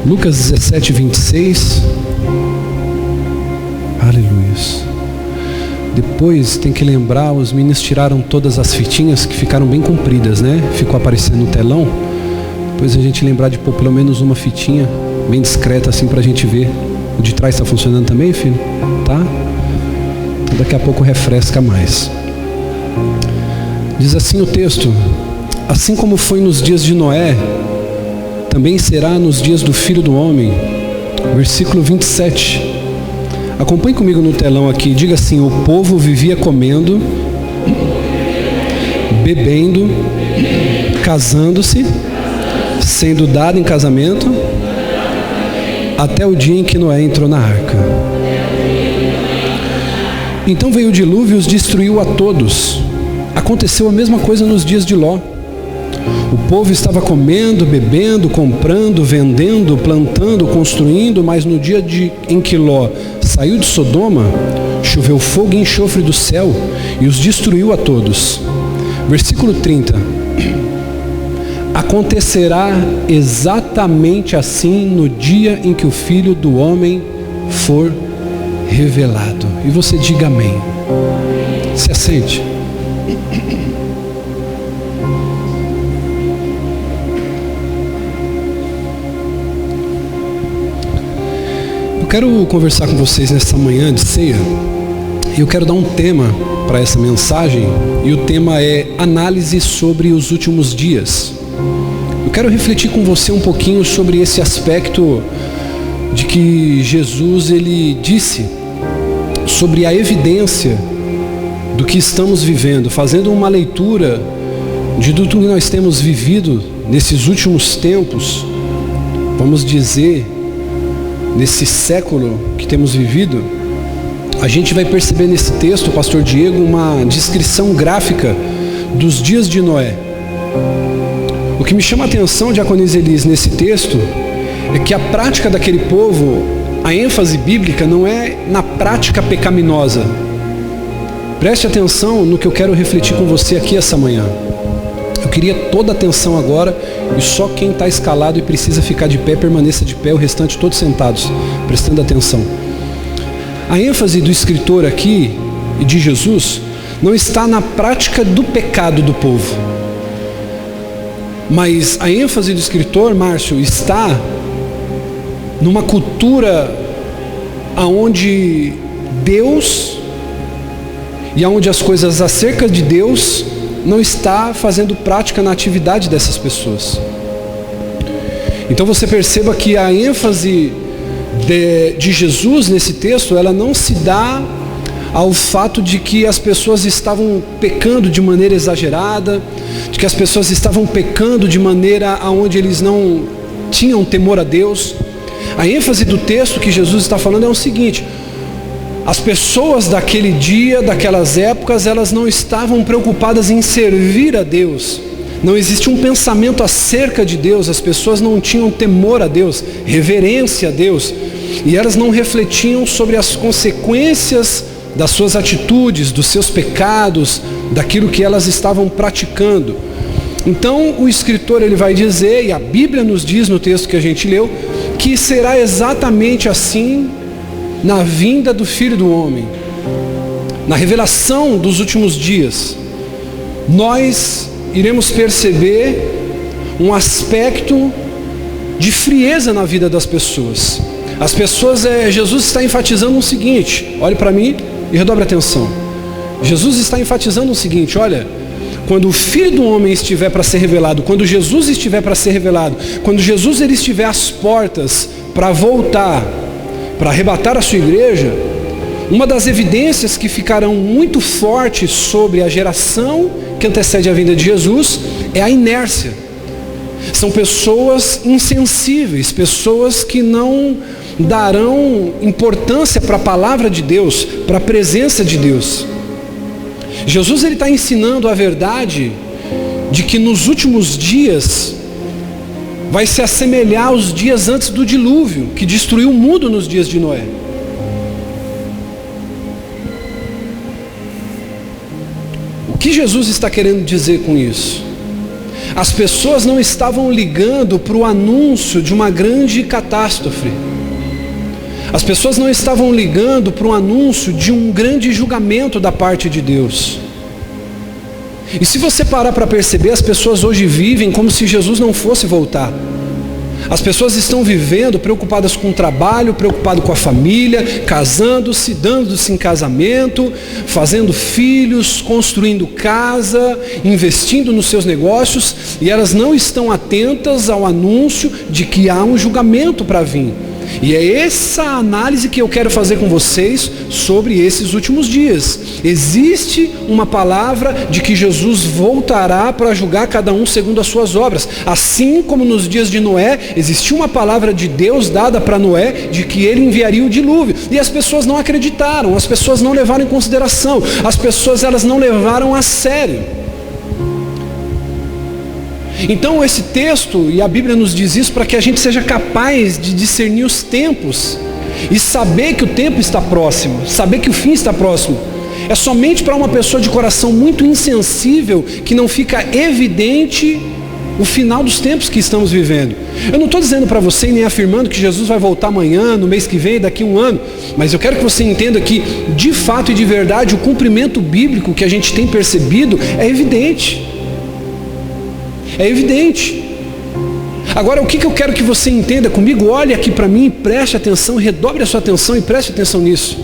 Lucas 17, 26. Aleluia. Depois tem que lembrar, os meninos tiraram todas as fitinhas que ficaram bem compridas, né? Ficou aparecendo no telão. Depois a gente lembrar de pôr pelo menos uma fitinha bem discreta assim pra gente ver. O de trás está funcionando também, filho? Tá? Então daqui a pouco refresca mais. Diz assim o texto: assim como foi nos dias de Noé, também será nos dias do Filho do Homem. Versículo 27. Acompanhe comigo no telão aqui. Diga assim: o povo vivia comendo, bebendo, casando-se, sendo dado em casamento, até o dia em que Noé entrou na arca. Então veio o dilúvio e os destruiu a todos. Aconteceu a mesma coisa nos dias de Ló. O povo estava comendo, bebendo, comprando, vendendo, plantando, construindo, mas no dia em que Ló saiu de Sodoma, choveu fogo e enxofre do céu e os destruiu a todos. Versículo 30. Acontecerá exatamente assim no dia em que o Filho do Homem for revelado. E você diga amém. Se assente. Eu quero conversar com vocês nessa manhã de ceia. E eu quero dar um tema para essa mensagem. E o tema é análise sobre os últimos dias. Eu quero refletir com você um pouquinho sobre esse aspecto de que Jesus ele disse sobre a evidência do que estamos vivendo, fazendo uma leitura de tudo que nós temos vivido nesses últimos tempos, vamos dizer, nesse século que temos vivido. A gente vai perceber nesse texto, pastor Diego, uma descrição gráfica dos dias de Noé. O que me chama a atenção, diaconisa Elis, nesse texto, é que a prática daquele povo, a ênfase bíblica não é na prática pecaminosa. Preste atenção no que eu quero refletir com você aqui essa manhã. Eu queria toda a atenção agora, e só quem está escalado e precisa ficar de pé, permaneça de pé, o restante todos sentados, prestando atenção. A ênfase do escritor aqui, e de Jesus, não está na prática do pecado do povo. Mas a ênfase do escritor, Márcio, está numa cultura onde Deus e onde as coisas acerca de Deus não está fazendo prática na atividade dessas pessoas. Então você perceba que a ênfase de Jesus nesse texto, ela não se dá ao fato de que as pessoas estavam pecando de maneira exagerada, de que as pessoas estavam pecando de maneira onde eles não tinham temor a Deus. A ênfase do texto que Jesus está falando é o seguinte: as pessoas daquele dia, daquelas épocas, elas não estavam preocupadas em servir a Deus. Não existia um pensamento acerca de Deus, as pessoas não tinham temor a Deus, reverência a Deus, e elas não refletiam sobre as consequências das suas atitudes, dos seus pecados, daquilo que elas estavam praticando. Então o escritor ele vai dizer, e a Bíblia nos diz no texto que a gente leu, que será exatamente assim na vinda do Filho do Homem, na revelação dos últimos dias. Nós iremos perceber um aspecto de frieza na vida das pessoas. As pessoas, Jesus está enfatizando o seguinte, olhe para mim e redobre atenção. Jesus está enfatizando o seguinte: olha, quando o Filho do Homem estiver para ser revelado, quando Jesus estiver para ser revelado, quando Jesus ele estiver às portas para voltar, para arrebatar a sua igreja, uma das evidências que ficarão muito fortes sobre a geração que antecede a vinda de Jesus é a inércia. São pessoas insensíveis, pessoas que não darão importância para a palavra de Deus, para a presença de Deus. Jesus ele está ensinando a verdade de que nos últimos dias vai se assemelhar aos dias antes do dilúvio, que destruiu o mundo nos dias de Noé. O que Jesus está querendo dizer com isso? As pessoas não estavam ligando para o anúncio de uma grande catástrofe. As pessoas não estavam ligando para o anúncio de um grande julgamento da parte de Deus. E se você parar para perceber, as pessoas hoje vivem como se Jesus não fosse voltar. As pessoas estão vivendo preocupadas com o trabalho, preocupadas com a família, casando-se, dando-se em casamento, fazendo filhos, construindo casa, investindo nos seus negócios, e elas não estão atentas ao anúncio de que há um julgamento para vir. E é essa análise que eu quero fazer com vocês sobre esses últimos dias. Existe uma palavra de que Jesus voltará para julgar cada um segundo as suas obras. Assim como nos dias de Noé, existiu uma palavra de Deus dada para Noé de que ele enviaria o dilúvio. E as pessoas não acreditaram, as pessoas não levaram em consideração, as pessoas elas não levaram a sério. Então esse texto, e a Bíblia nos diz isso para que a gente seja capaz de discernir os tempos e saber que o tempo está próximo, saber que o fim está próximo. É somente para uma pessoa de coração muito insensível que não fica evidente o final dos tempos que estamos vivendo. Eu não estou dizendo para você nem afirmando que Jesus vai voltar amanhã, no mês que vem, daqui a um ano, mas eu quero que você entenda que de fato e de verdade o cumprimento bíblico que a gente tem percebido é evidente. É evidente. Agora, o que eu quero que você entenda comigo? Olhe aqui para mim, preste atenção, redobre a sua atenção e preste atenção nisso.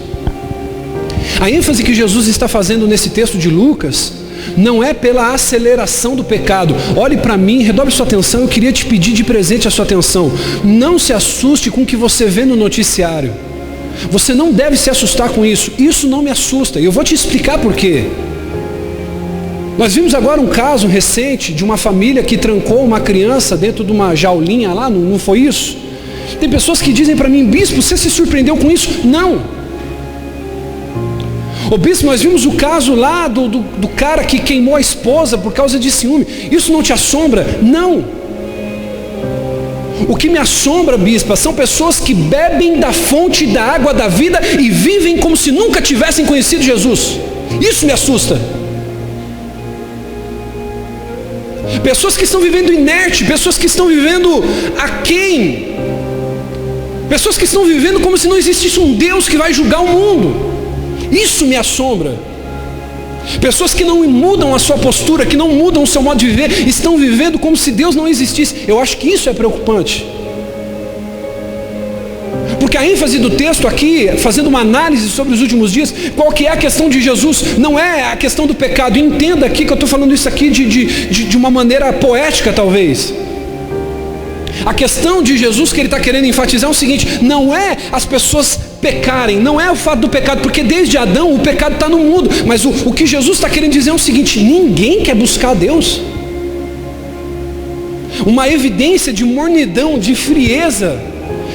A ênfase que Jesus está fazendo nesse texto de Lucas não é pela aceleração do pecado. Olhe para mim, redobre sua atenção. Eu queria te pedir de presente a sua atenção. Não se assuste com o que você vê no noticiário. Você não deve se assustar com isso. Isso não me assusta. E eu vou te explicar por quê. Nós vimos agora um caso recente de uma família que trancou uma criança dentro de uma jaulinha lá, não foi isso? Tem pessoas que dizem para mim, bispo, você se surpreendeu com isso? Não. Ô bispo, nós vimos o caso lá do cara que queimou a esposa por causa de ciúme. Isso não te assombra? Não. O que me assombra, bispa, são pessoas que bebem da fonte da água da vida e vivem como se nunca tivessem conhecido Jesus. Isso me assusta. Pessoas que estão vivendo inerte, pessoas que estão vivendo aquém, pessoas que estão vivendo como se não existisse um Deus que vai julgar o mundo. Isso me assombra. Pessoas que não mudam a sua postura, que não mudam o seu modo de viver, estão vivendo como se Deus não existisse. Eu acho que isso é preocupante. Porque a ênfase do texto aqui, fazendo uma análise sobre os últimos dias, qual que é a questão de Jesus? Não é a questão do pecado. Entenda aqui que eu estou falando isso aqui de uma maneira poética, talvez. A questão de Jesus que ele está querendo enfatizar é o seguinte: não é as pessoas pecarem, não é o fato do pecado, porque desde Adão o pecado está no mundo. Mas o que Jesus está querendo dizer é o seguinte: ninguém quer buscar a Deus. Uma evidência de mornidão, de frieza,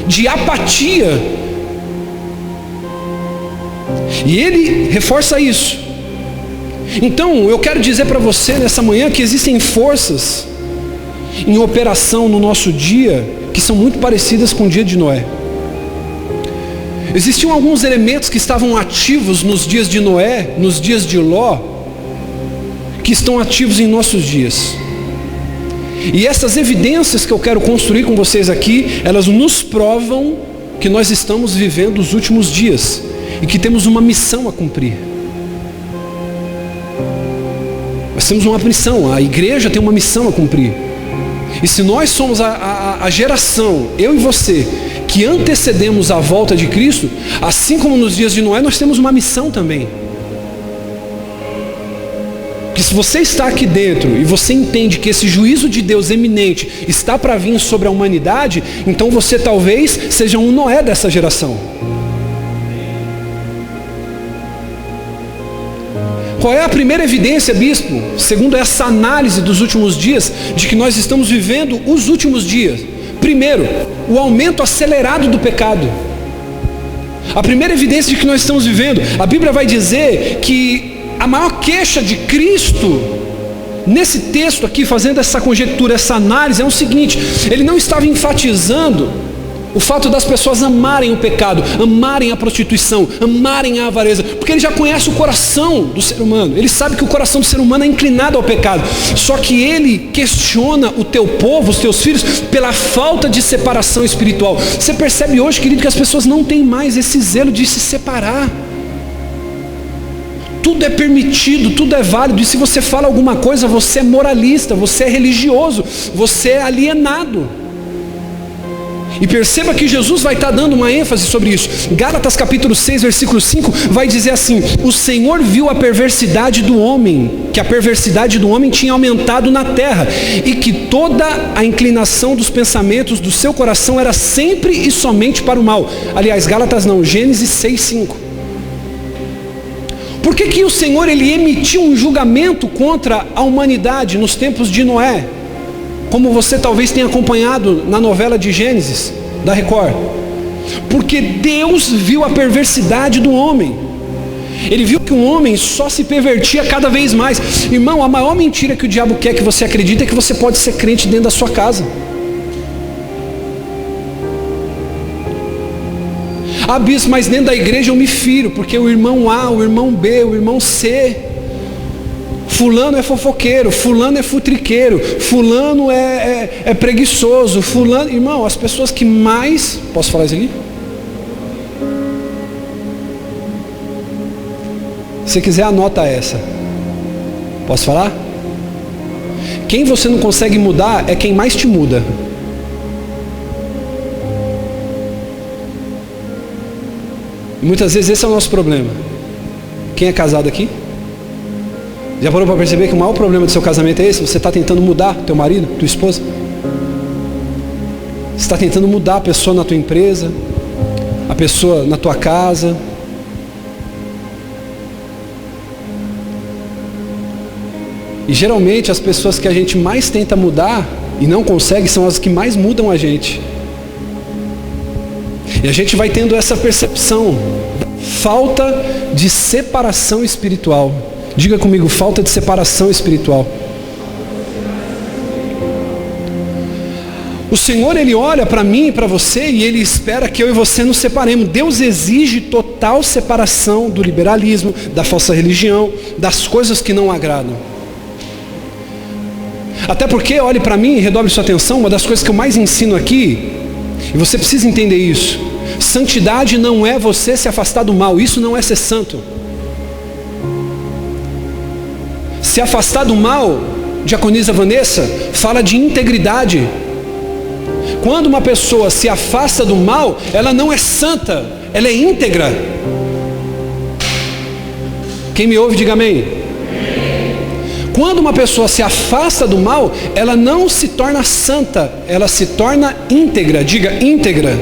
de apatia. E ele reforça isso. Então eu quero dizer para você nessa manhã que existem forças em operação no nosso dia que são muito parecidas com o dia de Noé. Existiam alguns elementos que estavam ativos nos dias de Noé, nos dias de Ló, que estão ativos em nossos dias. E essas evidências que eu quero construir com vocês aqui, elas nos provam que nós estamos vivendo os últimos dias e que temos uma missão a cumprir. Nós temos uma missão, a igreja tem uma missão a cumprir. E se nós somos a geração, eu e você, que antecedemos a volta de Cristo, assim como nos dias de Noé, nós temos uma missão também. Que se você está aqui dentro e você entende que esse juízo de Deus eminente está para vir sobre a humanidade, então você talvez seja um Noé dessa geração. Qual é a primeira evidência, bispo, segundo essa análise dos últimos dias, de que nós estamos vivendo os últimos dias? Primeiro, o aumento acelerado do pecado. A primeira evidência de que nós estamos vivendo, a Bíblia vai dizer que a maior queixa de Cristo, nesse texto aqui, fazendo essa conjectura, essa análise, é o seguinte: ele não estava enfatizando O fato das pessoas amarem o pecado, amarem a prostituição, amarem a avareza, porque ele já conhece o coração do ser humano, ele sabe que o coração do ser humano é inclinado ao pecado, só que ele questiona o teu povo, os teus filhos, pela falta de separação espiritual. Você percebe hoje, querido, que as pessoas não têm mais esse zelo de se separar. Tudo é permitido, tudo é válido, e se você fala alguma coisa, você é moralista, você é religioso, você é alienado. E perceba que Jesus vai estar dando uma ênfase sobre isso. Gálatas capítulo 6, versículo 5, vai dizer assim: o Senhor viu a perversidade do homem, que a perversidade do homem tinha aumentado na terra, e que toda a inclinação dos pensamentos do seu coração era sempre e somente para o mal. Aliás, Gálatas não, Gênesis 6, 5. Por que o Senhor ele emitiu um julgamento contra a humanidade nos tempos de Noé? Como você talvez tenha acompanhado na novela de Gênesis, da Record. Porque Deus viu a perversidade do homem. Ele viu que o homem só se pervertia cada vez mais. Irmão, a maior mentira que o diabo quer que você acredite é que você pode ser crente dentro da sua casa. Ah, bispo, mas dentro da igreja eu me firo, porque o irmão A, o irmão B, o irmão C, fulano é fofoqueiro, fulano é futriqueiro, fulano é preguiçoso, fulano... Irmão, as pessoas que mais... Posso falar isso aqui? Se quiser, anota essa. Posso falar? Quem você não consegue mudar é quem mais te muda. E muitas vezes esse é o nosso problema. Quem é casado aqui? Já parou para perceber que o maior problema do seu casamento é esse? Você está tentando mudar teu marido, tua esposa? Você está tentando mudar a pessoa na tua empresa, a pessoa na tua casa. E geralmente as pessoas que a gente mais tenta mudar e não consegue são as que mais mudam a gente. E a gente vai tendo essa percepção, falta de separação espiritual. Diga comigo, falta de separação espiritual. O Senhor, Ele olha para mim e para você e Ele espera que eu e você nos separemos. Deus exige total separação do liberalismo, da falsa religião, das coisas que não agradam. Até porque, olhe para mim e redobre sua atenção, uma das coisas que eu mais ensino aqui, e você precisa entender isso: santidade não é você se afastar do mal, isso não é ser santo. Se afastar do mal, diaconisa Vanessa, fala de integridade. Quando uma pessoa se afasta do mal, ela não é santa, ela é íntegra. Quem me ouve, diga amém. Quando uma pessoa se afasta do mal, ela não se torna santa, ela se torna íntegra. Diga íntegra.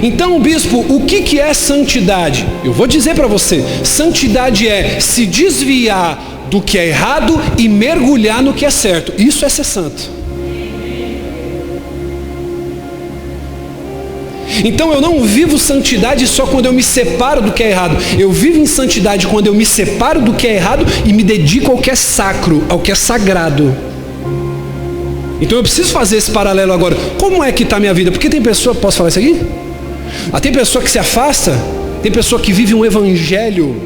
Então, bispo, o que é santidade? Eu vou dizer para você: santidade é se desviar do que é errado e mergulhar no que é certo. Isso é ser santo. Então eu não vivo santidade só quando eu me separo do que é errado. Eu vivo em santidade quando eu me separo do que é errado e me dedico ao que é sacro, ao que é sagrado. Então eu preciso fazer esse paralelo agora. Como é que está a minha vida? Porque tem pessoa, posso falar isso aqui? Tem pessoa que se afasta, tem pessoa que vive um evangelho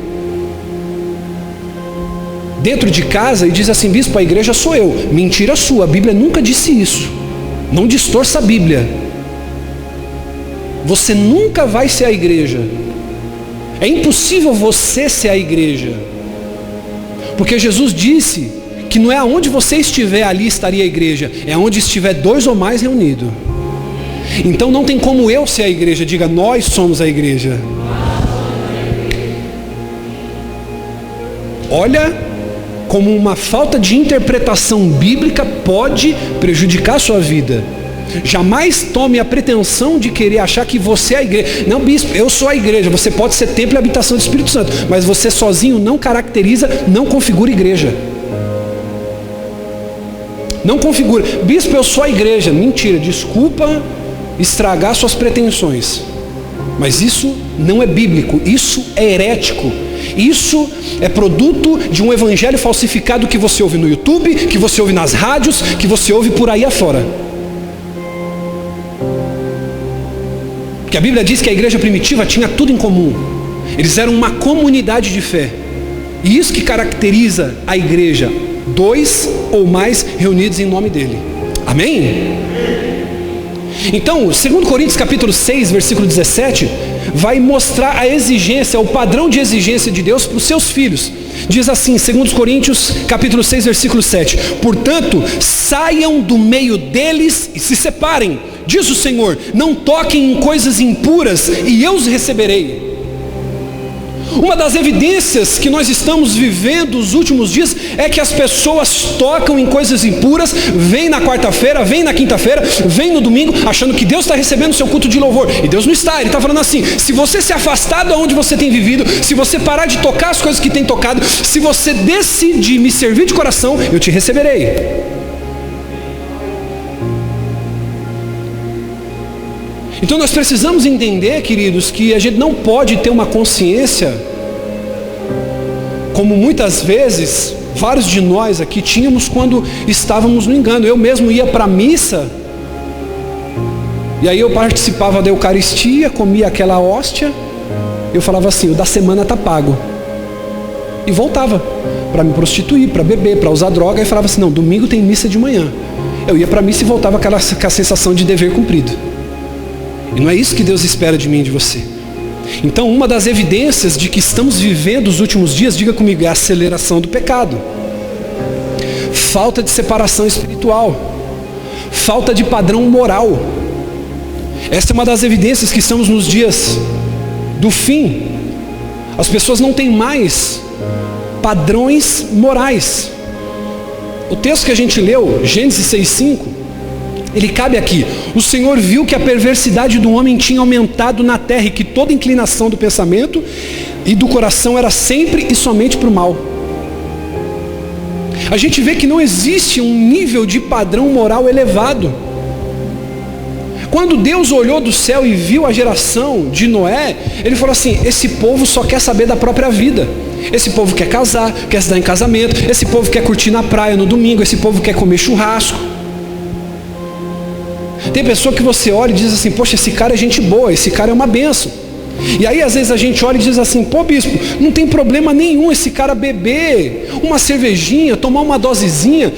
dentro de casa e diz assim: bispo, a igreja sou eu. Mentira sua, a Bíblia nunca disse isso. Não distorça a Bíblia. Você nunca vai ser a igreja. É impossível você ser a igreja. Porque Jesus disse que não é aonde você estiver, ali estaria a igreja. É onde estiver 2 ou mais reunidos. Então não tem como eu ser a igreja. Diga, nós somos a igreja. Olha como uma falta de interpretação bíblica pode prejudicar a sua vida. Jamais tome a pretensão de querer achar que você é a igreja. Não, bispo, eu sou a igreja. Você pode ser templo e habitação do Espírito Santo, mas você sozinho não caracteriza, não configura igreja. Não configura. Bispo, eu sou a igreja. Mentira, desculpa estragar suas pretensões, mas isso não é bíblico, isso é herético. Isso é produto de um evangelho falsificado que você ouve no YouTube, que você ouve nas rádios, que você ouve por aí afora. Porque a Bíblia diz que a igreja primitiva tinha tudo em comum. Eles eram uma comunidade de fé. E isso que caracteriza a igreja, 2 ou mais reunidos em nome dele. Amém? Então, 2 Coríntios capítulo 6, versículo 17, vai mostrar a exigência, o padrão de exigência de Deus para os seus filhos. Diz assim, 2 Coríntios capítulo 6, versículo 7: portanto, saiam do meio deles e se separem, diz o Senhor, não toquem em coisas impuras e eu os receberei. Uma das evidências que nós estamos vivendo nos últimos dias é que as pessoas tocam em coisas impuras, vêm na quarta-feira, vêm na quinta-feira, vêm no domingo, achando que Deus está recebendo o seu culto de louvor. E Deus não está, Ele está falando assim: se você se afastar de onde você tem vivido, se você parar de tocar as coisas que tem tocado, se você decidir me servir de coração, eu te receberei. Então nós precisamos entender, queridos, que a gente não pode ter uma consciência, como muitas vezes, vários de nós aqui tínhamos quando estávamos no engano. Eu mesmo ia para a missa, e aí eu participava da Eucaristia, comia aquela hóstia, eu falava assim: o da semana está pago. E voltava para me prostituir, para beber, para usar droga, e falava assim: não, domingo tem missa de manhã. Eu ia para a missa e voltava com a sensação de dever cumprido. E não é isso que Deus espera de mim e de você. Então, uma das evidências de que estamos vivendo os últimos dias, diga comigo, é a aceleração do pecado. Falta de separação espiritual. Falta de padrão moral. Essa é uma das evidências que estamos nos dias do fim. As pessoas não têm mais padrões morais. O texto que a gente leu, Gênesis 6:5, ele cabe aqui. O Senhor viu que a perversidade do homem tinha aumentado na terra e que toda inclinação do pensamento e do coração era sempre e somente para o mal. A gente vê que não existe um nível de padrão moral elevado. Quando Deus olhou do céu e viu a geração de Noé, Ele falou assim: esse povo só quer saber da própria vida. Esse povo quer casar, quer se dar em casamento. Esse povo quer curtir na praia no domingo. Esse povo quer comer churrasco. Tem pessoa que você olha e diz assim: poxa, esse cara é gente boa, esse cara é uma bênção. E aí às vezes a gente olha e diz assim: pô bispo, não tem problema nenhum esse cara beber uma cervejinha, tomar uma dosezinha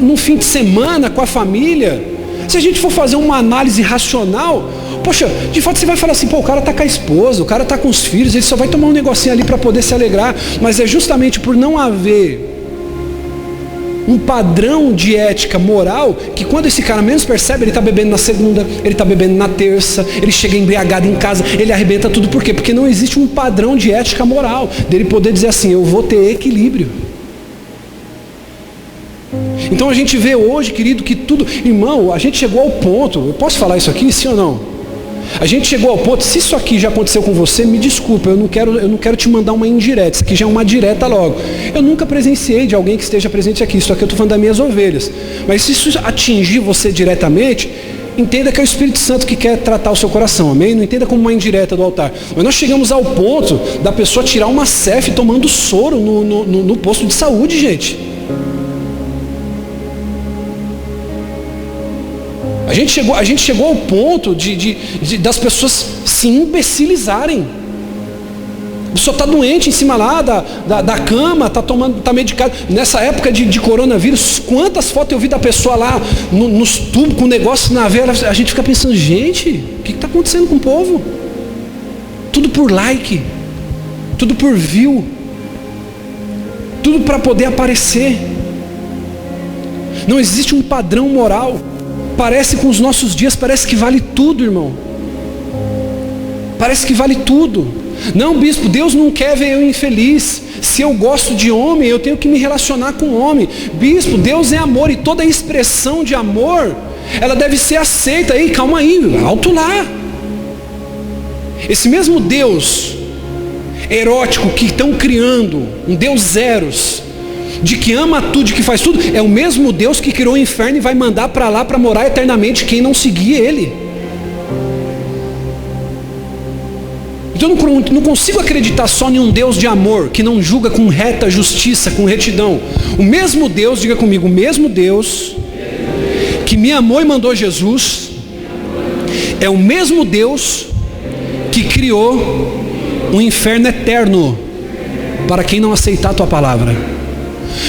num fim de semana com a família. Se a gente for fazer uma análise racional, poxa, de fato você vai falar assim: pô, o cara está com a esposa, o cara está com os filhos, ele só vai tomar um negocinho ali para poder se alegrar. Mas é justamente por não haver um padrão de ética moral, que quando esse cara menos percebe, ele está bebendo na segunda, ele está bebendo na terça, ele chega embriagado em casa, ele arrebenta tudo. Por quê? Porque não existe um padrão de ética moral, dele poder dizer assim: eu vou ter equilíbrio. Então a gente vê hoje, querido, que tudo, irmão, a gente chegou ao ponto, eu posso falar isso aqui, sim ou não? A gente chegou ao ponto, se isso aqui já aconteceu com você, me desculpa, eu não quero te mandar uma indireta, isso aqui já é uma direta logo. Eu nunca presenciei de alguém que esteja presente aqui, isso aqui eu estou falando das minhas ovelhas. Mas se isso atingir você diretamente, entenda que é o Espírito Santo que quer tratar o seu coração, amém? Não entenda como uma indireta do altar. Mas nós chegamos ao ponto da pessoa tirar uma cef tomando soro no posto de saúde, gente. A gente chegou ao ponto das pessoas se imbecilizarem. A pessoa está doente em cima lá da cama, está medicado. Nessa época de coronavírus, quantas fotos eu vi da pessoa lá nos tubos com o negócio na veia, a gente fica pensando: gente, o que está acontecendo com o povo? Tudo por like, tudo por view, tudo para poder aparecer. Não existe um padrão moral. Parece com os nossos dias, parece que vale tudo, irmão. Parece que vale tudo. Não, bispo, Deus não quer ver eu infeliz. Se eu gosto de homem, eu tenho que me relacionar com homem. Bispo, Deus é amor e toda expressão de amor, ela deve ser aceita. Ei, calma aí, alto lá. Esse mesmo Deus erótico que estão criando, um Deus Eros, de que ama tudo, de que faz tudo, é o mesmo Deus que criou o inferno e vai mandar para lá para morar eternamente quem não seguir Ele. Então eu não consigo acreditar só em um Deus de amor, que não julga com reta justiça, com retidão. O mesmo Deus, diga comigo, o mesmo Deus que me amou e mandou Jesus, é o mesmo Deus que criou um inferno eterno para quem não aceitar a tua palavra.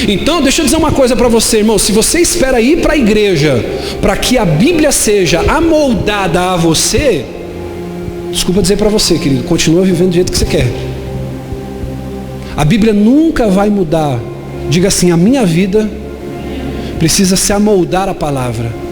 Então, deixa eu dizer uma coisa para você, irmão. Se você espera ir para a igreja para que a Bíblia seja amoldada a você, desculpa dizer para você, querido, continua vivendo do jeito que você quer. A Bíblia nunca vai mudar. Diga assim: a minha vida precisa se amoldar à palavra.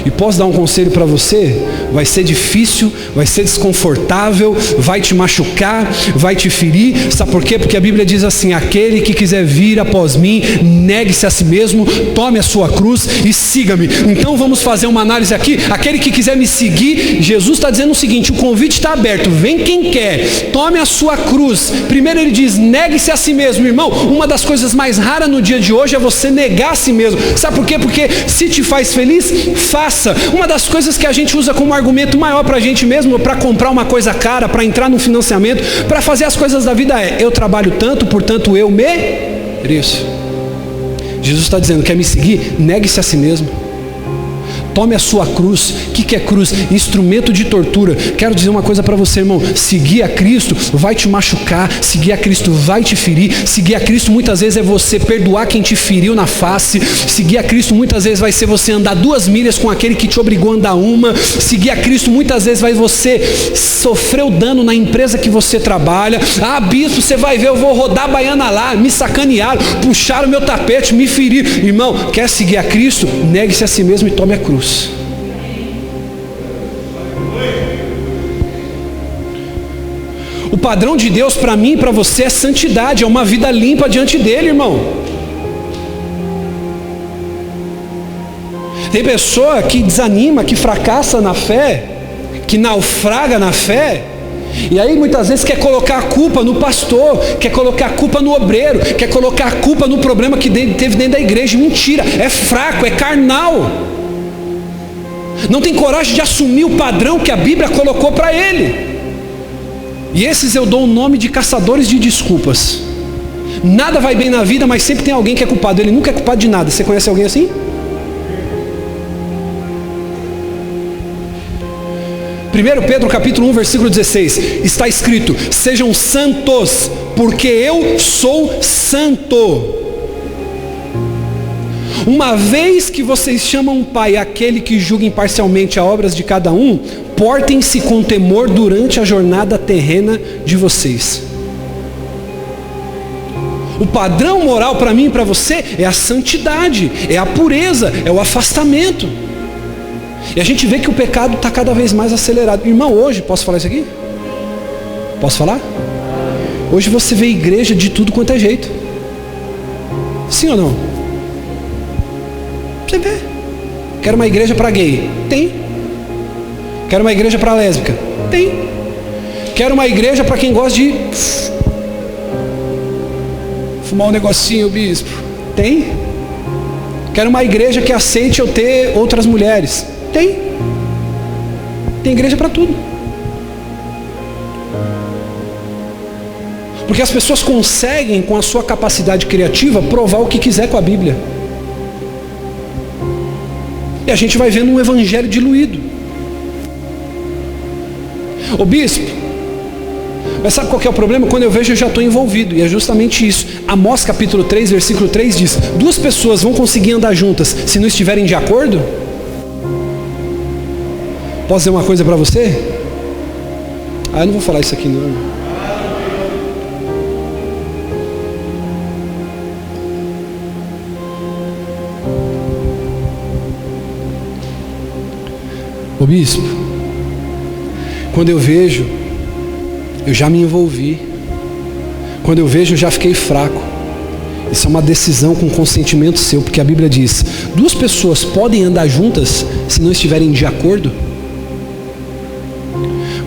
E posso dar um conselho para você? Vai ser difícil, vai ser desconfortável, vai te machucar, vai te ferir. Sabe por quê? Porque a Bíblia diz assim: aquele que quiser vir após mim, negue-se a si mesmo, tome a sua cruz e siga-me. Então vamos fazer uma análise aqui. Aquele que quiser me seguir, Jesus está dizendo o seguinte: o convite está aberto, vem quem quer, tome a sua cruz. Primeiro ele diz: negue-se a si mesmo. Irmão, uma das coisas mais raras no dia de hoje é você negar a si mesmo. Sabe por quê? Porque se te faz feliz, faça. Uma das coisas que a gente usa como argumento maior para a gente mesmo, para comprar uma coisa cara, para entrar no financiamento, para fazer as coisas da vida é: eu trabalho tanto, portanto eu mereço. Jesus está dizendo: quer me seguir? Negue-se a si mesmo. Tome a sua cruz. O que é cruz? Instrumento de tortura. Quero dizer uma coisa para você, irmão: seguir a Cristo vai te machucar, seguir a Cristo vai te ferir. Seguir a Cristo muitas vezes é você perdoar quem te feriu na face. Seguir a Cristo muitas vezes vai ser você andar 2 milhas com aquele que te obrigou a andar 1. Seguir a Cristo muitas vezes vai você sofrer o dano na empresa que você trabalha. Ah, bispo, você vai ver, eu vou rodar a baiana lá, me sacanearam, puxaram o meu tapete, me feriram. Irmão, quer seguir a Cristo? Negue-se a si mesmo e tome a cruz. O padrão de Deus para mim e para você é santidade, é uma vida limpa diante dele, irmão. Tem pessoa que desanima, que fracassa na fé, que naufraga na fé, e aí muitas vezes quer colocar a culpa no pastor, quer colocar a culpa no obreiro, quer colocar a culpa no problema que teve dentro da igreja. Mentira, é fraco, é carnal. Não tem coragem de assumir o padrão que a Bíblia colocou para ele. E esses eu dou o nome de caçadores de desculpas. Nada vai bem na vida, mas sempre tem alguém que é culpado. Ele nunca é culpado de nada. Você conhece alguém assim? 1 Pedro capítulo 1, versículo 16. Está escrito: sejam santos, porque eu sou santo. Uma vez que vocês chamam Pai aquele que julga imparcialmente as obras de cada um, portem-se com temor durante a jornada terrena de vocês. O padrão moral para mim e para você é a santidade, é a pureza, é o afastamento. E a gente vê que o pecado está cada vez mais acelerado. Irmão, hoje, posso falar isso aqui? Posso falar? Hoje você vê igreja de tudo quanto é jeito. Sim ou não? Você vê. Quero uma igreja para gay? Tem. Quero uma igreja para lésbica? Tem. Quero uma igreja para quem gosta de fumar um negocinho, bispo? Tem. Quero uma igreja que aceite eu ter outras mulheres? Tem. Tem igreja para tudo. Porque as pessoas conseguem, com a sua capacidade criativa, provar o que quiser com a Bíblia. E a gente vai vendo um evangelho diluído. Ô bispo, mas sabe qual que é o problema? Quando eu vejo, eu já estou envolvido. E é justamente isso. Amós capítulo 3, versículo 3 diz: 2 pessoas vão conseguir andar juntas se não estiverem de acordo? Posso dizer uma coisa para você? Ah, eu não vou falar isso aqui não. Ô bispo, quando eu vejo, eu já me envolvi. Quando eu vejo, eu já fiquei fraco. Isso é uma decisão com consentimento seu, porque a Bíblia diz: 2 pessoas podem andar juntas se não estiverem de acordo.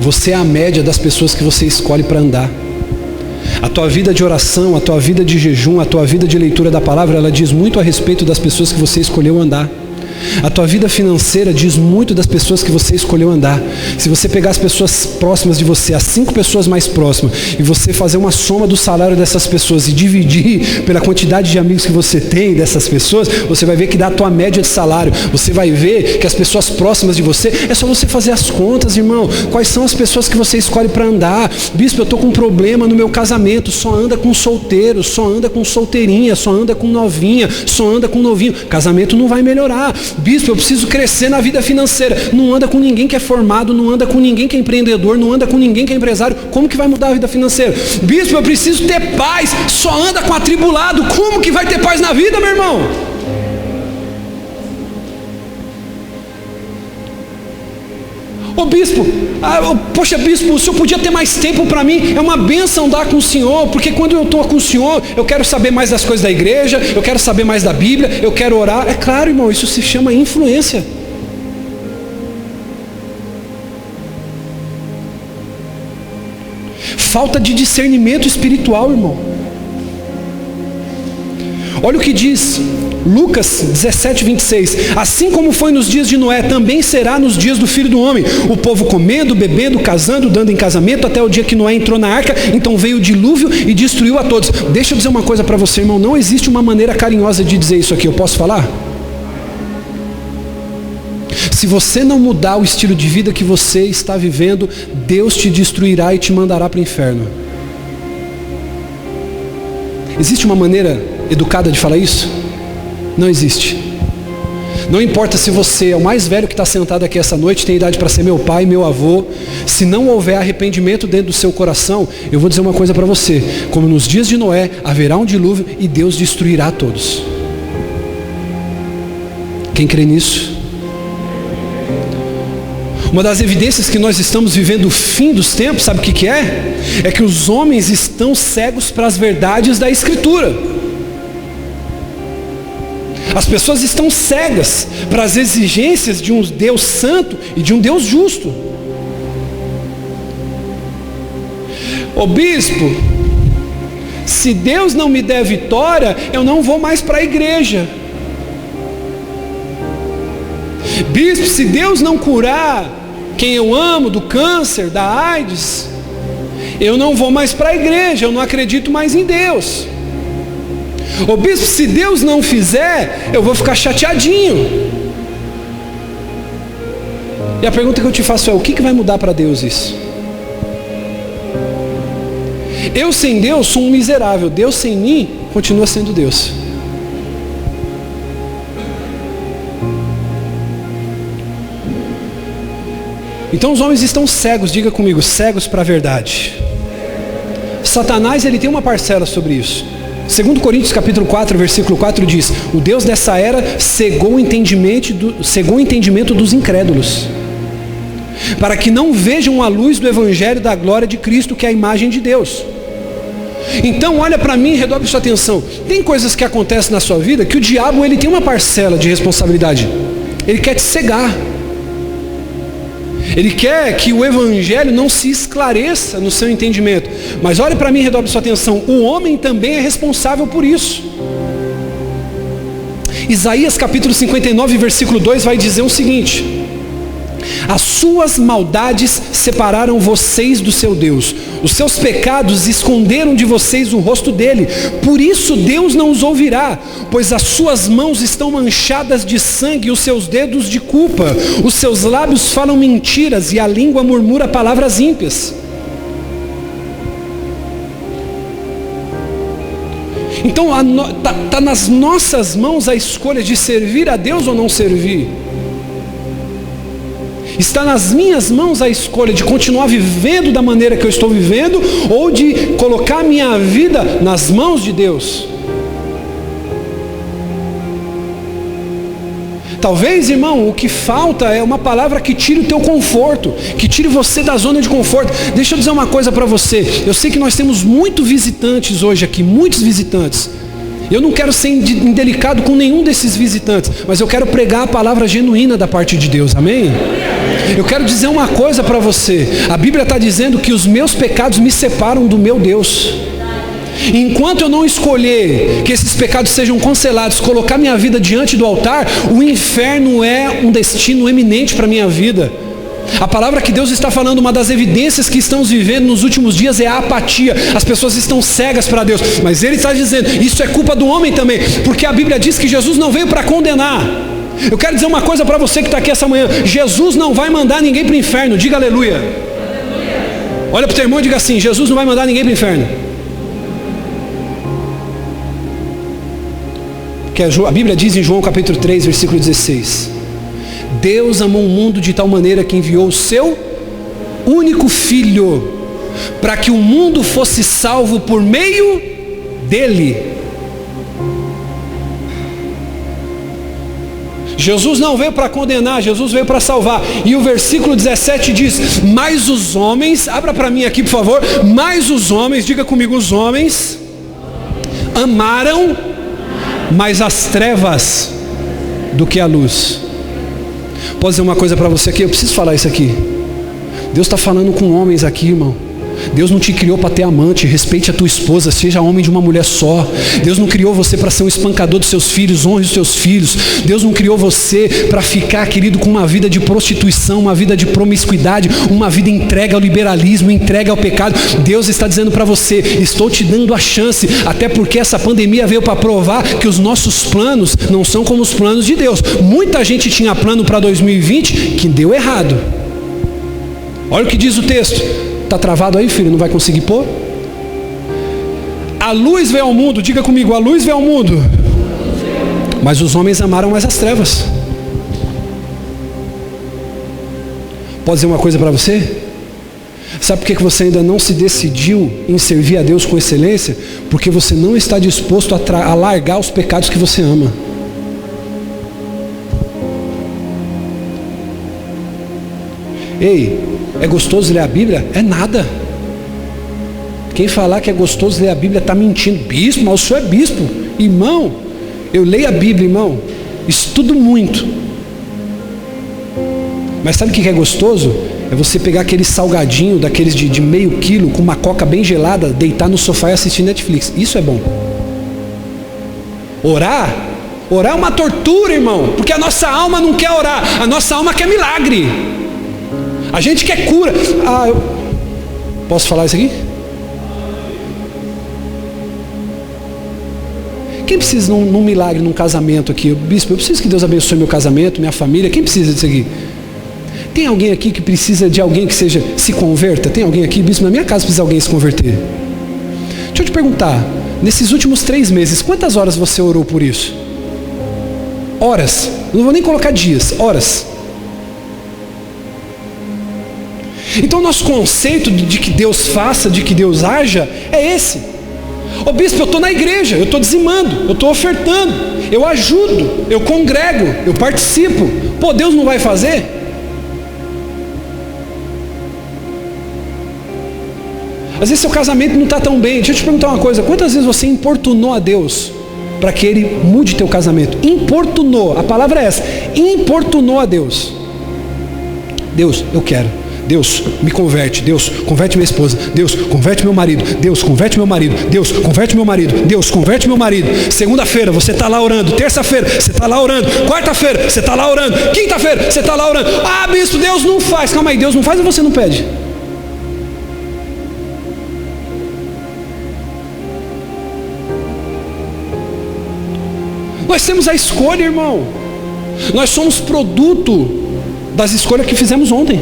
Você é a média das pessoas que você escolhe para andar. A tua vida de oração, a tua vida de jejum, a tua vida de leitura da palavra, ela diz muito a respeito das pessoas que você escolheu andar. A tua vida financeira diz muito das pessoas que você escolheu andar. Se você pegar as pessoas próximas de você, as 5 pessoas mais próximas, e você fazer uma soma do salário dessas pessoas e dividir pela quantidade de amigos que você tem dessas pessoas, você vai ver que dá a tua média de salário. Você vai ver que as pessoas próximas de você, é só você fazer as contas, irmão. Quais são as pessoas que você escolhe para andar? Bispo, eu estou com um problema no meu casamento. Só anda com solteiro, só anda com solteirinha, só anda com novinha, só anda com novinho. Casamento não vai melhorar. Bispo, eu preciso crescer na vida financeira. Não anda com ninguém que é formado, não anda com ninguém que é empreendedor, não anda com ninguém que é empresário. Como que vai mudar a vida financeira? Bispo, eu preciso ter paz. Só anda com atribulado. Como que vai ter paz na vida, meu irmão? Ô bispo, poxa bispo, o senhor podia ter mais tempo para mim. É uma bênção andar com o senhor, porque quando eu estou com o senhor, eu quero saber mais das coisas da igreja, eu quero saber mais da Bíblia, eu quero orar. É claro, irmão, isso se chama influência. Falta de discernimento espiritual, irmão. Olha o que diz Lucas 17, 26. Assim como foi nos dias de Noé, também será nos dias do Filho do Homem. O povo comendo, bebendo, casando, dando em casamento, até o dia que Noé entrou na arca. Então veio o dilúvio e destruiu a todos. Deixa eu dizer uma coisa para você, irmão. Não existe uma maneira carinhosa de dizer isso aqui. Eu posso falar? Se você não mudar o estilo de vida que você está vivendo, Deus te destruirá e te mandará para o inferno. Existe uma maneira educada de falar isso? Não existe. Não importa se você é o mais velho que está sentado aqui essa noite, tem idade para ser meu pai, meu avô. Se não houver arrependimento dentro do seu coração, eu vou dizer uma coisa para você. Como nos dias de Noé, haverá um dilúvio e Deus destruirá todos. Quem crê nisso? Uma das evidências que nós estamos vivendo o fim dos tempos, sabe o que é? É que os homens estão cegos para as verdades da Escritura. As pessoas estão cegas para as exigências de um Deus santo e de um Deus justo. Ô bispo, se Deus não me der vitória, eu não vou mais para a igreja. Bispo, se Deus não curar quem eu amo do câncer, da AIDS, eu não vou mais para a igreja, eu não acredito mais em Deus. Ô bispo, se Deus não fizer, eu vou ficar chateadinho. E a pergunta que eu te faço é: o que vai mudar para Deus isso? Eu sem Deus sou um miserável. Deus sem mim continua sendo Deus. Então os homens estão cegos, diga comigo, cegos para a verdade. Satanás, ele tem uma parcela sobre isso. 2 Coríntios capítulo 4, versículo 4 diz: o Deus dessa era cegou o entendimento dos incrédulos, para que não vejam a luz do evangelho da glória de Cristo, que é a imagem de Deus. Então olha para mim e redobre sua atenção. Tem coisas que acontecem na sua vida que o diabo, ele tem uma parcela de responsabilidade. Ele quer te cegar. Ele quer que o evangelho não se esclareça no seu entendimento. Mas olhe para mim e redobre sua atenção. O homem também é responsável por isso. Isaías capítulo 59, versículo 2 vai dizer o seguinte: as suas maldades separaram vocês do seu Deus, os seus pecados esconderam de vocês o rosto dele. Por isso Deus não os ouvirá, pois as suas mãos estão manchadas de sangue e os seus dedos de culpa. Os seus lábios falam mentiras e a língua murmura palavras ímpias. Então está nas nossas mãos a escolha de servir a Deus ou não servir. Está nas minhas mãos a escolha de continuar vivendo da maneira que eu estou vivendo, ou de colocar a minha vida nas mãos de Deus. Talvez, irmão, o que falta é uma palavra que tire o teu conforto, que tire você da zona de conforto. Deixa eu dizer uma coisa para você. Eu sei que nós temos muitos visitantes hoje aqui, muitos visitantes. Eu não quero ser indelicado com nenhum desses visitantes, mas eu quero pregar a palavra genuína da parte de Deus, amém? Eu quero dizer uma coisa para você. A Bíblia está dizendo que os meus pecados me separam do meu Deus. Enquanto eu não escolher que esses pecados sejam cancelados, colocar minha vida diante do altar, o inferno é um destino eminente para a minha vida. A palavra que Deus está falando, uma das evidências que estamos vivendo nos últimos dias é a apatia. As pessoas estão cegas para Deus, mas Ele está dizendo, isso é culpa do homem também, porque a Bíblia diz que Jesus não veio para condenar. Eu quero dizer uma coisa para você que está aqui essa manhã: Jesus não vai mandar ninguém para o inferno. Diga aleluia. Olha para o teu irmão e diga assim: Jesus não vai mandar ninguém para o inferno. Que a Bíblia diz em João capítulo 3, versículo 16: Deus amou o mundo de tal maneira que enviou o seu único Filho, para que o mundo fosse salvo por meio dele. Jesus não veio para condenar, Jesus veio para salvar. E o versículo 17 diz: mas os homens, abra para mim aqui por favor, mas os homens, diga comigo, os homens amaram mais as trevas do que a luz. Posso dizer uma coisa para você aqui? Eu preciso falar isso aqui. Deus está falando com homens aqui, irmão. Deus não te criou para ter amante. Respeite a tua esposa, seja homem de uma mulher só. Deus não criou você para ser um espancador dos seus filhos. Honre os seus filhos. Deus não criou você para ficar, querido, com uma vida de prostituição, uma vida de promiscuidade, uma vida entregue ao liberalismo, entregue ao pecado. Deus está dizendo para você: estou te dando a chance, até porque essa pandemia veio para provar que os nossos planos não são como os planos de Deus. Muita gente tinha plano para 2020 que deu errado. Olha o que diz o texto. Está travado aí, filho? Não vai conseguir pôr? A luz veio ao mundo, diga comigo, a luz veio ao mundo, mas os homens amaram mais as trevas. Pode dizer uma coisa para você? Sabe por que você ainda não se decidiu em servir a Deus com excelência? Porque você não está disposto a largar os pecados que você ama. Ei, é gostoso ler a Bíblia? É nada. Quem falar que é gostoso ler a Bíblia está mentindo. Bispo, mas o senhor é bispo. Irmão, eu leio a Bíblia, irmão, estudo muito. Mas sabe o que é gostoso? É você pegar aquele salgadinho, daqueles de meio quilo, com uma coca bem gelada, deitar no sofá e assistir Netflix. Isso é bom. Orar é uma tortura, irmão, porque a nossa alma não quer orar, a nossa alma quer milagre. A gente quer cura. Posso falar isso aqui? Quem precisa num milagre, num casamento aqui? Bispo, eu preciso que Deus abençoe meu casamento, minha família. Quem precisa disso aqui? Tem alguém aqui que precisa de alguém que se converta? Tem alguém aqui? Bispo, na minha casa precisa alguém se converter. Deixa eu te perguntar, nesses últimos 3 meses, quantas horas você orou por isso? Horas. Não vou nem colocar dias, horas. Então o nosso conceito de que Deus faça, de que Deus haja, é esse. Ô bispo, eu estou na igreja, eu estou dizimando, eu estou ofertando, eu ajudo, eu congrego, eu participo. Pô, Deus não vai fazer? Às vezes seu casamento não está tão bem. Deixa eu te perguntar uma coisa: quantas vezes você importunou a Deus para que Ele mude teu casamento? Importunou, a palavra é essa, importunou a Deus. Deus, eu quero. Deus, me converte. Deus, converte minha esposa. Deus, converte meu marido. Deus, converte meu marido. Deus, converte meu marido. Deus, converte meu marido. Segunda-feira, você está lá orando. Terça-feira, você está lá orando. Quarta-feira, você está lá orando. Quinta-feira, você está lá orando. Ah, bispo, Deus não faz. Calma aí, Deus não faz ou você não pede? Nós temos a escolha, irmão. Nós somos produto das escolhas que fizemos ontem.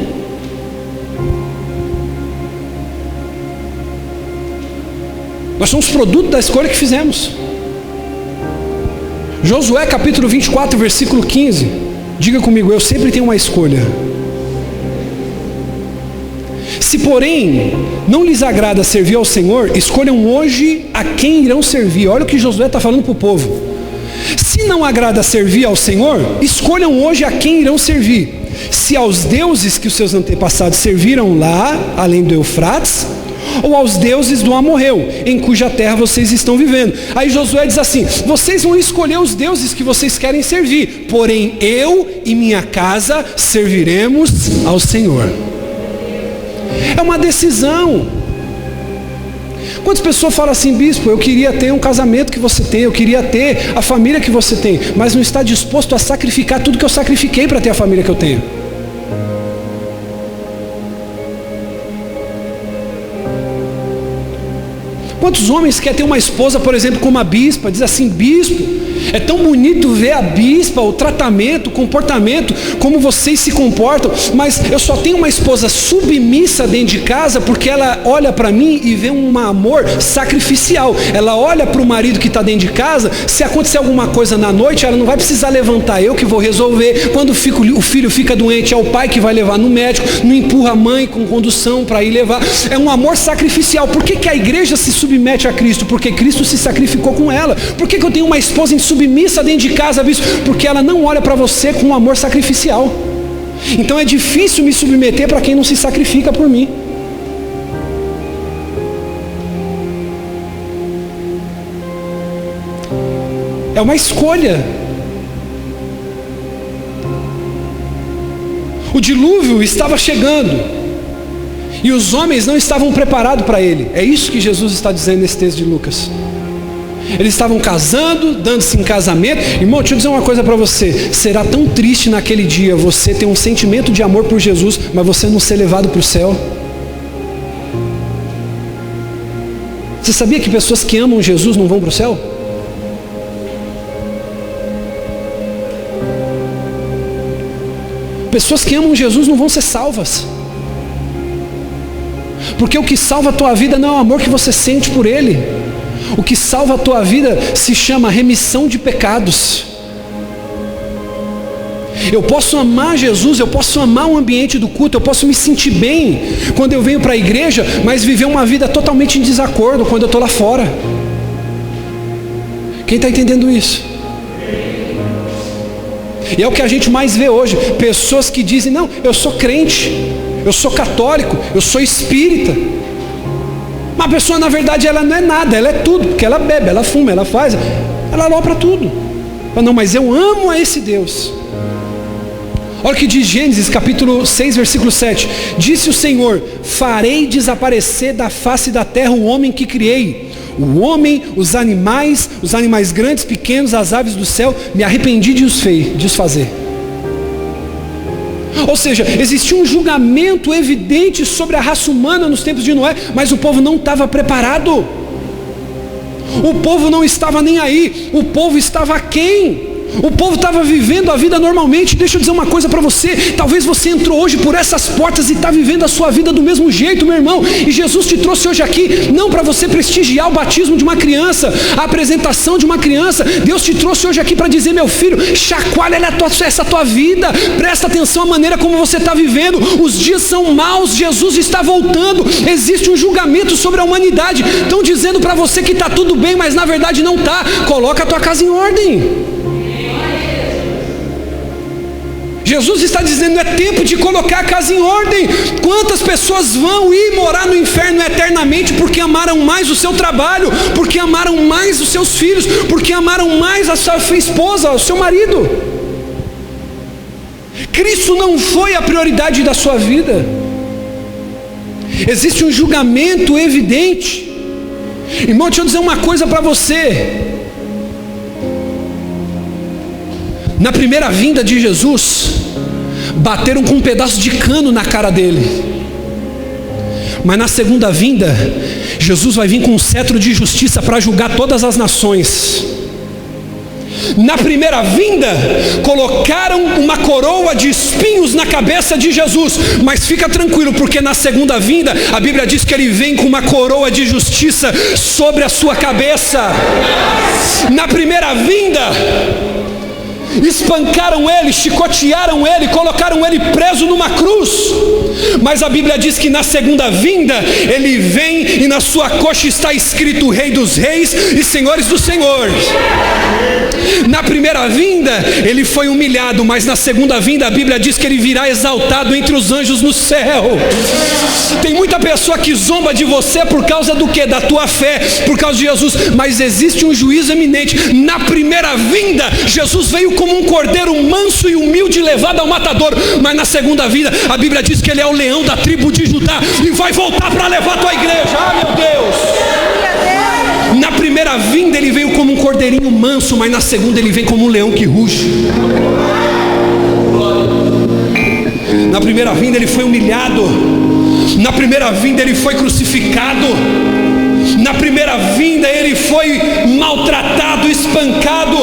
Nós somos produto da escolha que fizemos. Josué capítulo 24, versículo 15. Diga comigo, eu sempre tenho uma escolha. Se porém não lhes agrada servir ao Senhor, escolham hoje a quem irão servir. Olha o que Josué está falando para o povo. Se não agrada servir ao Senhor, escolham hoje a quem irão servir. Se aos deuses que os seus antepassados serviram lá, além do Eufrates, ou aos deuses do Amorreu, em cuja terra vocês estão vivendo. Aí Josué diz assim: vocês vão escolher os deuses que vocês querem servir, porém eu e minha casa serviremos ao Senhor. É uma decisão. Quantas pessoas falam assim: bispo, eu queria ter um casamento que você tem, eu queria ter a família que você tem, mas não está disposto a sacrificar tudo que eu sacrifiquei para ter a família que eu tenho. Quantos homens querem ter uma esposa, por exemplo, como a bispa, diz assim: bispo, é tão bonito ver a bispa, o tratamento, o comportamento, como vocês se comportam, mas eu só tenho uma esposa submissa dentro de casa porque ela olha para mim e vê um amor sacrificial. Ela olha para o marido que está dentro de casa, se acontecer alguma coisa na noite, ela não vai precisar levantar, eu que vou resolver. Quando o filho fica doente, é o pai que vai levar no médico, não empurra a mãe com condução para ir levar. É um amor sacrificial. Por que a igreja se submete a Cristo? Porque Cristo se sacrificou com ela. Por que eu tenho uma esposa submissa dentro de casa, bispo? Porque ela não olha para você com um amor sacrificial. Então é difícil me submeter para quem não se sacrifica por mim. É uma escolha. O dilúvio estava chegando e os homens não estavam preparados para ele. É isso que Jesus está dizendo nesse texto de Lucas. Eles estavam casando, dando-se em casamento. Irmão, deixa eu dizer uma coisa para você. Será tão triste naquele dia você ter um sentimento de amor por Jesus, mas você não ser levado para o céu. Você sabia que pessoas que amam Jesus não vão para o céu? Pessoas que amam Jesus não vão ser salvas. Porque o que salva a tua vida não é o amor que você sente por Ele. O que salva a tua vida se chama remissão de pecados. Eu posso amar Jesus, eu posso amar o ambiente do culto, eu posso me sentir bem quando eu venho para a igreja, mas viver uma vida totalmente em desacordo quando eu estou lá fora. Quem está entendendo isso? E é o que a gente mais vê hoje. Pessoas que dizem: não, eu sou crente, eu sou católico, eu sou espírita. Mas a pessoa, na verdade, ela não é nada, ela é tudo. Porque ela bebe, ela fuma, ela faz, ela alopra tudo. Não, mas eu amo a esse Deus. Olha o que diz Gênesis capítulo 6, versículo 7. Disse o Senhor: farei desaparecer da face da terra o homem que criei, o homem, os animais grandes, pequenos, as aves do céu. Me arrependi de os fazer. Ou seja, existia um julgamento evidente sobre a raça humana nos tempos de Noé, mas o povo não estava preparado. O povo não estava nem aí. O povo estava aquém. O povo estava vivendo a vida normalmente. Deixa eu dizer uma coisa para você. Talvez você entrou hoje por essas portas e está vivendo a sua vida do mesmo jeito, meu irmão. E Jesus te trouxe hoje aqui não para você prestigiar o batismo de uma criança, a apresentação de uma criança. Deus te trouxe hoje aqui para dizer: meu filho, chacoalha essa tua vida. Presta atenção à maneira como você está vivendo. Os dias são maus, Jesus está voltando. Existe um julgamento sobre a humanidade. Estão dizendo para você que está tudo bem, mas na verdade não está. Coloca a tua casa em ordem. Jesus está dizendo: é tempo de colocar a casa em ordem. Quantas pessoas vão ir morar no inferno eternamente porque amaram mais o seu trabalho, porque amaram mais os seus filhos, porque amaram mais a sua esposa, o seu marido? Cristo não foi a prioridade da sua vida. Existe um julgamento evidente. Irmão, deixa eu dizer uma coisa para você. Na primeira vinda de Jesus, bateram com um pedaço de cano na cara dele. Mas na segunda vinda, Jesus vai vir com um cetro de justiça para julgar todas as nações. Na primeira vinda, colocaram uma coroa de espinhos na cabeça de Jesus. Mas fica tranquilo, porque na segunda vinda, a Bíblia diz que Ele vem com uma coroa de justiça sobre a sua cabeça. Na primeira vinda, espancaram Ele, chicotearam Ele, colocaram Ele preso numa cruz. Mas a Bíblia diz que na segunda vinda Ele vem e na sua coxa está escrito: Rei dos Reis e Senhores dos Senhores. Na primeira vinda Ele foi humilhado, mas na segunda vinda a Bíblia diz que Ele virá exaltado entre os anjos no céu. Tem muita pessoa que zomba de você por causa do quê? Da tua fé, por causa de Jesus. Mas existe um juízo eminente. Na primeira vinda, Jesus veio como um cordeiro manso e humilde, levado ao matador. Mas na segunda vinda, a Bíblia diz que Ele é o leão da tribo de Judá e vai voltar para levar a tua igreja. Ah, meu Deus! primeira vinda ele veio como um cordeirinho manso, mas na segunda ele vem como um leão que ruge. Na primeira vinda ele foi humilhado, na primeira vinda ele foi crucificado, na primeira vinda ele foi maltratado, espancado,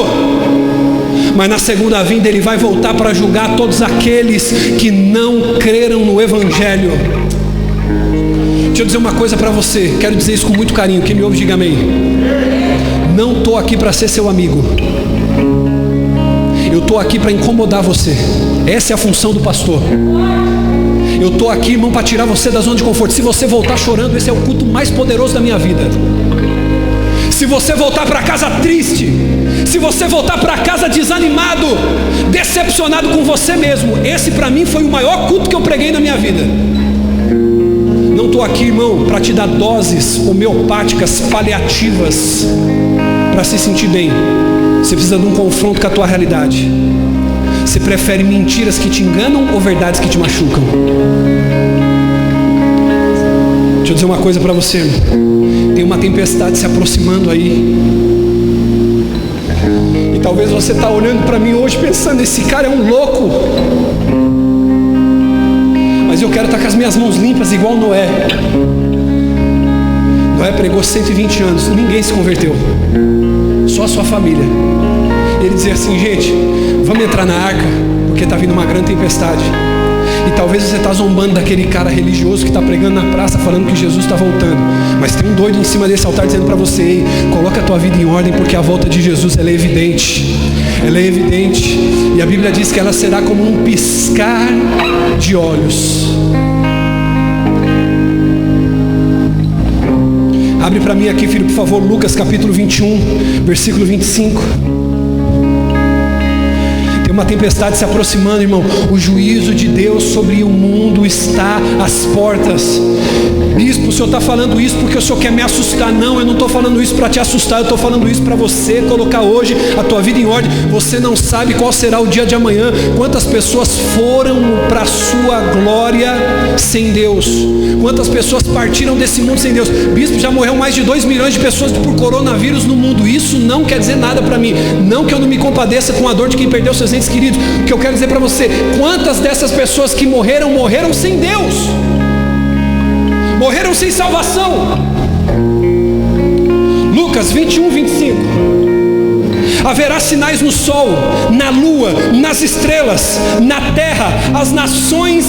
mas na segunda vinda ele vai voltar para julgar todos aqueles que não creram no Evangelho. Deixa eu dizer uma coisa para você, quero dizer isso com muito carinho, quem me ouve diga amém. Não estou aqui para ser seu amigo, eu estou aqui para incomodar você. Essa é a função do pastor. Eu estou aqui, irmão, para tirar você da zona de conforto. Se você voltar chorando, esse é o culto mais poderoso da minha vida. Se você voltar para casa triste, se você voltar para casa desanimado, decepcionado com você mesmo, esse para mim foi o maior culto que eu preguei na minha vida. Não estou aqui, irmão, para te dar doses homeopáticas, paliativas, para se sentir bem. Você precisa de um confronto com a tua realidade. Você prefere mentiras que te enganam ou verdades que te machucam? Deixa eu dizer uma coisa para você, irmão. Tem uma tempestade se aproximando aí. E talvez você está olhando para mim hoje pensando, esse cara é um louco. Mas eu quero estar com as minhas mãos limpas igual Noé. Noé pregou 120 anos, ninguém se converteu, só a sua família. Ele dizia assim, gente, vamos entrar na arca, porque está vindo uma grande tempestade. E talvez você está zombando daquele cara religioso que está pregando na praça, falando que Jesus está voltando. Mas tem um doido em cima desse altar dizendo para você, ei, coloca a tua vida em ordem, porque a volta de Jesus ela é evidente. Ela é evidente. E a Bíblia diz que ela será como um piscar de olhos. Abre para mim aqui, filho, por favor, Lucas capítulo 21, versículo 25. Tem uma tempestade se aproximando, irmão. O juízo de Deus sobre o mundo está às portas. Bispo, o senhor está falando isso porque o senhor quer me assustar? Não, eu não estou falando isso para te assustar. Eu estou falando isso para você colocar hoje a tua vida em ordem. Você não sabe qual será o dia de amanhã. Quantas pessoas foram para a sua glória sem Deus? Quantas pessoas partiram desse mundo sem Deus? Bispo, já morreu mais de 2 milhões de pessoas por coronavírus no mundo. Isso não quer dizer nada para mim. Não que eu não me compadeça com a dor de quem perdeu seus entes queridos. O que eu quero dizer para você, quantas dessas pessoas que morreram, morreram sem Deus, morreram sem salvação. Lucas 21, 25. Haverá sinais no sol, na lua, nas estrelas, na terra. As nações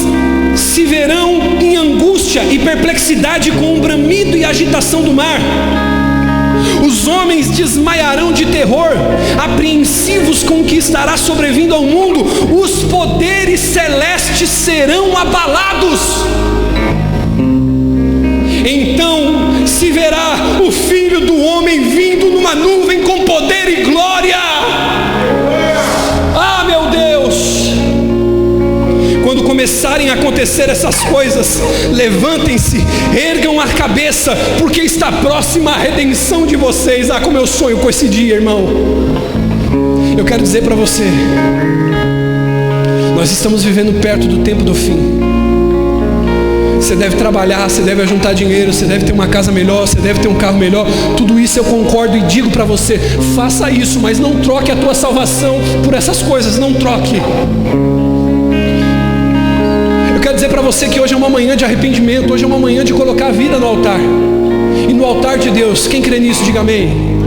se verão em angústia e perplexidade, com um bramido e agitação do mar. Os homens desmaiarão de terror, apreensivos com o que estará sobrevindo ao mundo. Os poderes celestes serão abalados. Então se verá o Filho do Homem vindo numa nuvem com poder e glória. Ah, meu Deus! Quando começarem a acontecer essas coisas, levantem-se, ergam a cabeça, porque está próxima a redenção de vocês. Ah, como eu sonho com esse dia, irmão. Eu quero dizer para você, nós estamos vivendo perto do tempo do fim. Você deve trabalhar, você deve juntar dinheiro, você deve ter uma casa melhor, você deve ter um carro melhor. Tudo isso eu concordo e digo para você, faça isso, mas não troque a tua salvação por essas coisas, não troque. Eu quero dizer para você que hoje é uma manhã de arrependimento, hoje é uma manhã de colocar a vida no altar. E no altar de Deus, quem crê nisso, diga amém.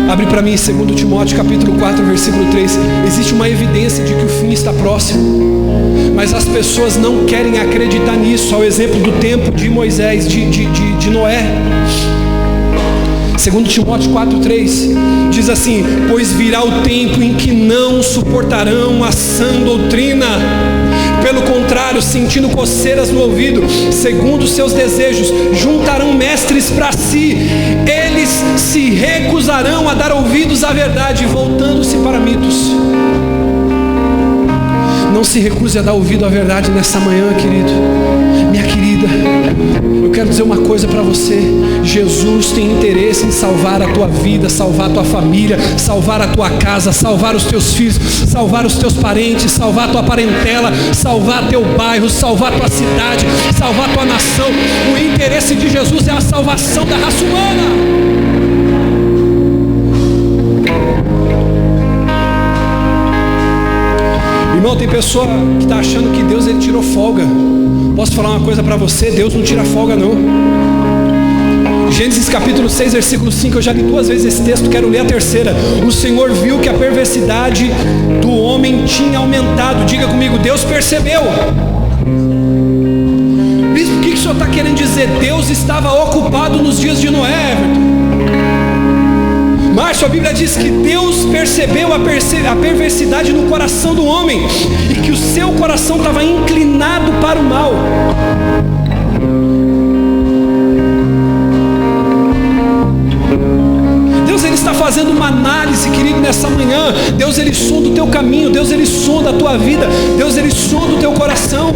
Abre para mim 2 Timóteo capítulo 4, versículo 3. Existe uma evidência de que o fim está próximo, mas as pessoas não querem acreditar nisso, ao exemplo do tempo de Moisés, de Noé. 2 Timóteo 4, 3 diz assim: pois virá o tempo em que não suportarão a sã doutrina, pelo contrário, sentindo coceiras no ouvido, segundo seus desejos, juntarão mestres para si. Eles se recusarão a dar ouvidos à verdade, voltando-se para mitos. Não se se recuse a dar ouvido à verdade nessa manhã, querido. Minha querida, eu quero dizer uma coisa para você. Jesus tem interesse em salvar a tua vida, salvar a tua família, salvar a tua casa, salvar os teus filhos, salvar os teus parentes, salvar a tua parentela, salvar teu bairro, salvar tua cidade, salvar tua nação. O interesse de Jesus é a salvação da raça humana. Irmão, tem pessoa que está achando que Deus ele tirou folga. Posso falar uma coisa para você? Deus não tira folga não. Gênesis capítulo 6, versículo 5, eu já li 2 vezes esse texto, quero ler a terceira. O Senhor viu que a perversidade do homem tinha aumentado. Diga comigo, Deus percebeu. Bispo, o que o senhor está querendo dizer? Deus estava ocupado nos dias de Noé, Everton. Márcio, a Bíblia diz que Deus percebeu a perversidade no coração do homem e que o seu coração estava inclinado para o mal. Deus ele está fazendo uma análise, querido, nessa manhã. Deus ele sonda o teu caminho, Deus ele sonda a tua vida, Deus ele sonda o teu coração.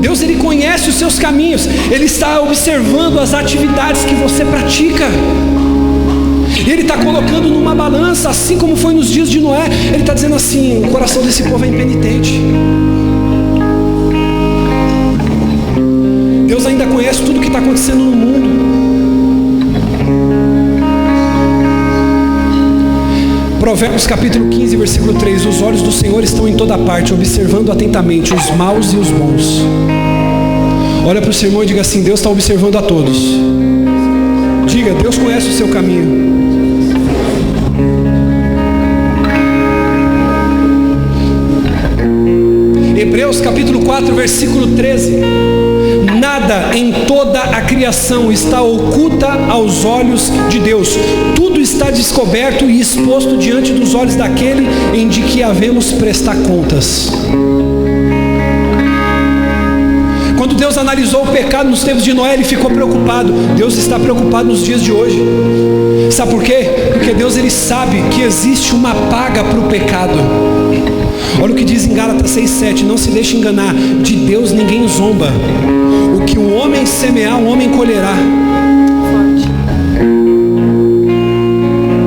Deus ele conhece os seus caminhos, Ele está observando as atividades que você pratica. Ele está colocando numa balança, assim como foi nos dias de Noé. Ele está dizendo assim: o coração desse povo é impenitente. Deus ainda conhece tudo que está acontecendo no mundo. Provérbios capítulo 15, versículo 3: os olhos do Senhor estão em toda parte, observando atentamente os maus e os bons. Olha para o seu irmão e diga assim: Deus está observando a todos. Diga, Deus conhece o seu caminho. Hebreus capítulo 4, versículo 13: nada em toda a criação está oculta aos olhos de Deus. Tudo está descoberto e exposto diante dos olhos daquele em de que havemos prestar contas. Quando Deus analisou o pecado nos tempos de Noé, Ele ficou preocupado. Deus está preocupado nos dias de hoje. Sabe por quê? Porque Deus ele sabe que existe uma paga para o pecado. Olha o que diz em Gálatas 6,7: não se deixe enganar, de Deus ninguém zomba. O que o homem semear, o homem colherá.